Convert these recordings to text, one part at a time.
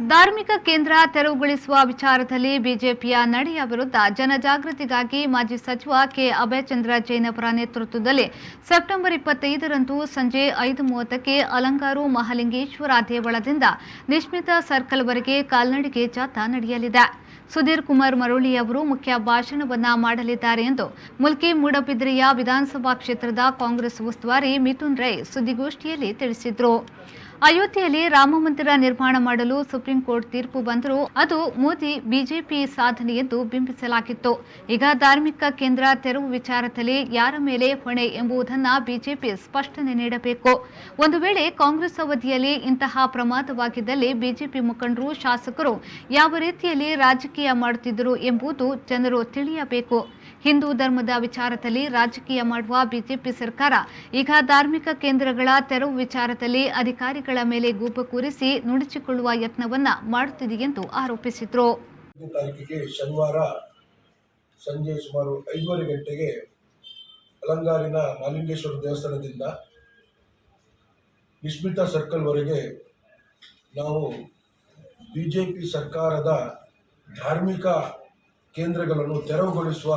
ಧಾರ್ಮಿಕ ಕೇಂದ್ರ ತೆರವುಗೊಳಿಸುವ ವಿಚಾರದಲ್ಲಿ ಬಿಜೆಪಿಯ ನಡೆಯ ವಿರುದ್ಧ ಜನಜಾಗೃತಿಗಾಗಿ ಮಾಜಿ ಸಚಿವ ಕೆ ಅಭಯಚಂದ್ರ ಜೈನ್ ಅವರ ನೇತೃತ್ವದಲ್ಲಿ ಸೆಪ್ಟೆಂಬರ್ 25ರಂದು ಸಂಜೆ 5:30ಕ್ಕೆ ಅಲಂಗಾರು ಮಹಾಲಿಂಗೇಶ್ವರ ದೇವಳದಿಂದ ನಿಶ್ಮಿತ ಸರ್ಕಲ್ವರೆಗೆ ಕಾಲ್ನಡಿಗೆ ಜಾಥಾ ನಡೆಯಲಿದೆ. ಸುಧೀರ್ ಕುಮಾರ್ ಮರೋಳಿ ಅವರು ಮುಖ್ಯ ಭಾಷಣವನ್ನ ಮಾಡಲಿದ್ದಾರೆ ಎಂದು ಮುಲ್ಕಿ ಮೂಡಬಿದ್ರೆಯ ವಿಧಾನಸಭಾ ಕ್ಷೇತ್ರದ ಕಾಂಗ್ರೆಸ್ ಉಸ್ತುವಾರಿ ಮಿಥುನ್ ರೈ ಸುದ್ದಿಗೋಷ್ಠಿಯಲ್ಲಿ ತಿಳಿಸಿದರು. ಅಯೋಧ್ಯೆಯಲ್ಲಿ ರಾಮ ಮಂದಿರ ನಿರ್ಮಾಣ ಮಾಡಲು ಸುಪ್ರೀಂ ಕೋರ್ಟ್ ತೀರ್ಪು ಬಂದರೂ ಅದು ಮೋದಿ ಬಿಜೆಪಿ ಸಾಧನೆ ಎಂದು ಬಿಂಬಿಸಲಾಗಿತ್ತು. ಈಗ ಧಾರ್ಮಿಕ ಕೇಂದ್ರ ತೆರವು ವಿಚಾರದಲ್ಲಿ ಯಾರ ಮೇಲೆ ಹೊಣೆ ಎಂಬುದನ್ನು ಬಿಜೆಪಿ ಸ್ಪಷ್ಟನೆ ನೀಡಬೇಕು. ಒಂದು ವೇಳೆ ಕಾಂಗ್ರೆಸ್ ಅವಧಿಯಲ್ಲಿ ಇಂತಹ ಪ್ರಮಾದವಾಗಿದ್ದಲ್ಲಿ ಬಿಜೆಪಿ ಮುಖಂಡರು, ಶಾಸಕರು ಯಾವ ರೀತಿಯಲ್ಲಿ ರಾಜಕೀಯ ಮಾಡುತ್ತಿದ್ದರು ಎಂಬುದು ಜನರು ತಿಳಿಯಬೇಕು. ಹಿಂದೂ ಧರ್ಮದ ವಿಚಾರದಲ್ಲಿ ರಾಜಕೀಯ ಮಾಡುವ ಬಿಜೆಪಿ ಸರ್ಕಾರ ಈಗ ಧಾರ್ಮಿಕ ಕೇಂದ್ರಗಳ ತೆರವು ವಿಚಾರದಲ್ಲಿ ಅಧಿಕಾರಿಗಳ ಮೇಲೆ ಗೂಬೆ ಕೂರಿಸಿ ನುಡಿಸಿಕೊಳ್ಳುವ ಯತ್ನವನ್ನ ಮಾಡುತ್ತಿದೆ ಎಂದು ಆರೋಪಿಸಿದರು. ಶನಿವಾರ ಸಂಜೆ ಸುಮಾರು 5:30 ಗಂಟೆಗೆ ಅಲಂಗಾರಿನ ಮಹಾಲಿಂಗೇಶ್ವರ ದೇವಸ್ಥಾನದಿಂದ ನಿಶ್ಮಿತ ಸರ್ಕಲ್ ವರೆಗೆ ನಾವು ಬಿಜೆಪಿ ಸರ್ಕಾರದ ಧಾರ್ಮಿಕ ಕೇಂದ್ರಗಳನ್ನು ತೆರವುಗೊಳಿಸುವ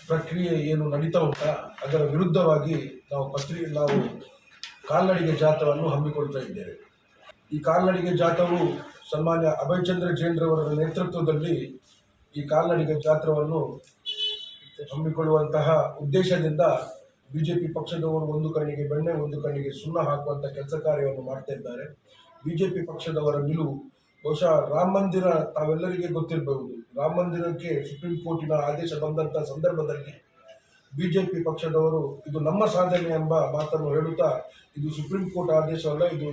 ಪ್ರಕ್ರಿಯೆ ಏನು ನಡೀತಾ ಉಂಟಾ ಅದರ ವಿರುದ್ಧವಾಗಿ ನಾವು ಕಾಲ್ನಡಿಗೆ ಜಾಥಾವನ್ನು ಹಮ್ಮಿಕೊಳ್ತಾ ಇದ್ದೇವೆ. ಈ ಕಾಲ್ನಡಿಗೆ ಜಾಥಾವು ಸನ್ಮಾನ್ಯ ಅಭಯಚಂದ್ರ ಜೈನ್ ರವರ ನೇತೃತ್ವದಲ್ಲಿ ಈ ಕಾಲ್ನಡಿಗೆ ಜಾಥಾವನ್ನು ಹಮ್ಮಿಕೊಳ್ಳುವಂತಹ ಉದ್ದೇಶದಿಂದ ಬಿಜೆಪಿ ಪಕ್ಷದವರು ಒಂದು ಕಣ್ಣಿಗೆ ಬೆಣ್ಣೆ ಒಂದು ಕಣ್ಣಿಗೆ ಸುಣ್ಣ ಹಾಕುವಂಥ ಕೆಲಸ ಕಾರ್ಯವನ್ನು ಮಾಡ್ತಾ ಇದ್ದಾರೆ. ಬಿಜೆಪಿ ಪಕ್ಷದವರ ನಿಲುವು ಬಹುಶಃ ರಾಮ ಮಂದಿರ ತಾವೆಲ್ಲರಿಗೆ ಗೊತ್ತಿರಬಹುದು. ರಾಮ ಮಂದಿರಕ್ಕೆ ಸುಪ್ರೀಂ ಕೋರ್ಟಿನ ಆದೇಶ ಬಂದಂಥ ಸಂದರ್ಭದಲ್ಲಿ ಬಿಜೆಪಿ ಪಕ್ಷದವರು ಇದು ನಮ್ಮ ಸಾಧನೆ ಎಂಬ ಮಾತನ್ನು ಹೇಳುತ್ತಾ ಇದು ಸುಪ್ರೀಂ ಕೋರ್ಟ್ ಆದೇಶವಲ್ಲ, ಇದು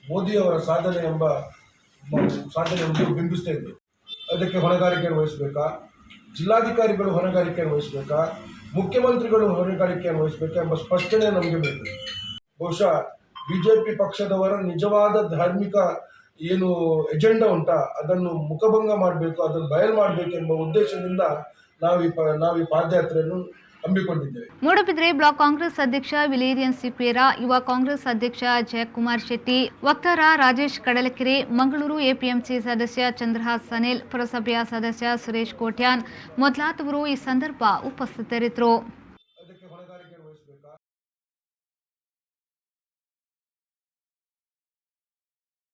ಮೋದಿಯವರ ಸಾಧನೆ ಎಂಬ ಸಾಧನೆಯನ್ನು ಬಿಂಬಿಸ್ತಾ ಇದ್ರು. ಅದಕ್ಕೆ ಹೊಣೆಗಾರಿಕೆಯನ್ನು ವಹಿಸಬೇಕಾ, ಜಿಲ್ಲಾಧಿಕಾರಿಗಳು ಹೊಣೆಗಾರಿಕೆಯನ್ನು ವಹಿಸಬೇಕಾ, ಮುಖ್ಯಮಂತ್ರಿಗಳು ಹೊಣೆಗಾರಿಕೆಯನ್ನು ವಹಿಸಬೇಕಾ ಎಂಬ ಸ್ಪಷ್ಟನೆ ನಮಗೆ ಬೇಕು. ಬಹುಶಃ ಬಿಜೆಪಿ ಪಕ್ಷದವರ ನಿಜವಾದ ಧಾರ್ಮಿಕ ಏನು ಎಜೆಂಡಾ ಉಂಟಾ ಅದನ್ನು ಮುಖಭಂಗ ಮಾಡಬೇಕು, ಅದನ್ನು ಬಯಲು ಮಾಡಬೇಕು ಎಂಬ ಉದ್ದೇಶದಿಂದ ನಾವು ಈ ಪಾದಯಾತ್ರೆಯನ್ನು ಹಮ್ಮಿಕೊಂಡಿದ್ದೇವೆ. ಮೂಡಬಿದ್ರೆ ಬ್ಲಾಕ್ ಕಾಂಗ್ರೆಸ್ ಅಧ್ಯಕ್ಷ ವಿಲೇರಿಯನ್ ಸಿಕ್ವೇರಾ, ಯುವ ಕಾಂಗ್ರೆಸ್ ಅಧ್ಯಕ್ಷ ಜಯಕುಮಾರ್ ಶೆಟ್ಟಿ, ವಕ್ತಾರ ರಾಜೇಶ್ ಕಡಲಕೆರೆ, ಮಂಗಳೂರು ಎಪಿಎಂಸಿ ಸದಸ್ಯ ಚಂದ್ರಹಾಸ್ ಸನೇಲ್, ಪುರಸಭೆಯ ಸದಸ್ಯ ಸುರೇಶ್ ಕೋಟ್ಯಾನ್ ಮೊದಲಾದವರು ಈ ಸಂದರ್ಭ ಉಪಸ್ಥಿತರಿದ್ದರು.